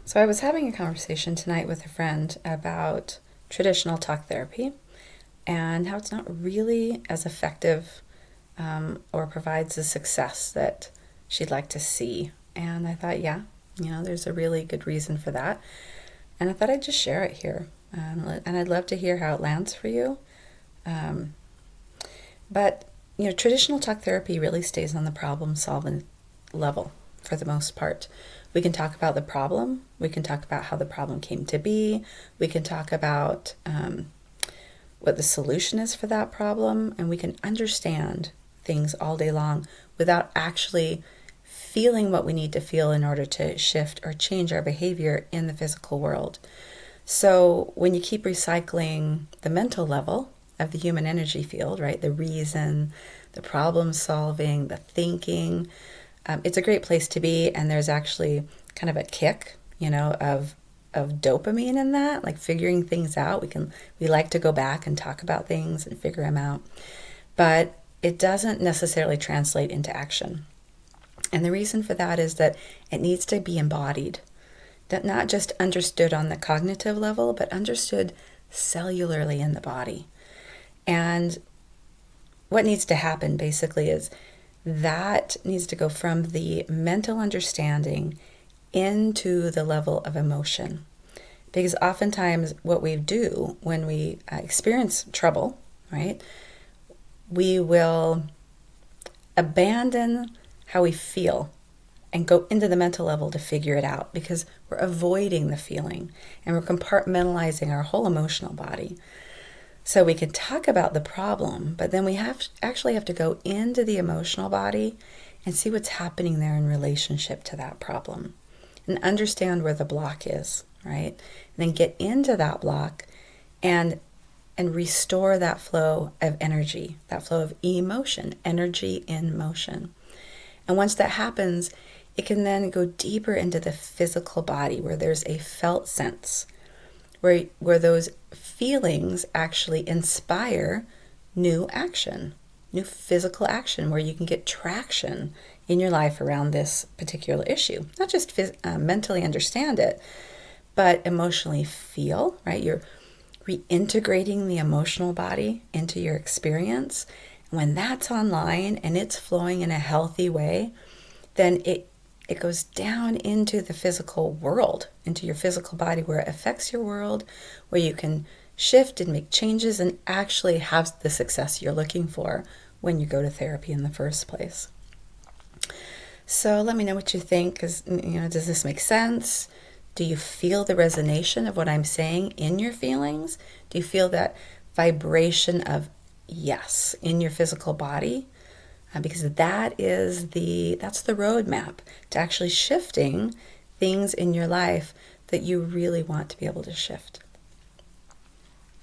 So I was having a conversation tonight with a friend about traditional talk therapy and how it's not really as effective or provides the success that she'd like to see. And I thought, yeah, there's a really good reason for that. And I thought I'd just share it here. And I'd love to hear how it lands for you. Um, but traditional talk therapy really stays on the problem solving level for the most part. We can talk about the problem. We can talk about how the problem came to be. We can talk about what the solution is for that problem. And we can understand things all day long without actually feeling what we need to feel in order to shift or change our behavior in the physical world. So when you keep recycling the mental level of the human energy field, right, the reason, the problem solving, the thinking, it's a great place to be. And there's actually kind of a kick, of dopamine in that, like figuring things out. We like to go back and talk about things and figure them out, but it doesn't necessarily translate into action. And the reason for that is that it needs to be embodied, that not just understood on the cognitive level, but understood cellularly in the body. And what needs to happen basically is that needs to go from the mental understanding into the level of emotion. Because oftentimes what we do when we experience trouble, right, we will abandon how we feel and go into the mental level to figure it out because we're avoiding the feeling and we're compartmentalizing our whole emotional body. So we can talk about the problem, but then we actually have to go into the emotional body and see what's happening there in relationship to that problem and understand where the block is, right? And then get into that block and restore that flow of energy, that flow of emotion, energy in motion. And once that happens, it can then go deeper into the physical body where there's a felt sense, where those feelings actually inspire new action, new physical action, where you can get traction in your life around this particular issue. Not just mentally understand it, but emotionally feel, right? You're reintegrating the emotional body into your experience. And when that's online and it's flowing in a healthy way, then it goes down into the physical world, into your physical body where it affects your world, where you can shift and make changes and actually have the success you're looking for when you go to therapy in the first place. So let me know what you think. Does this make sense? Do you feel the resonation of what I'm saying in your feelings? Do you feel that vibration of yes in your physical body? Because that's the roadmap to actually shifting things in your life that you really want to be able to shift.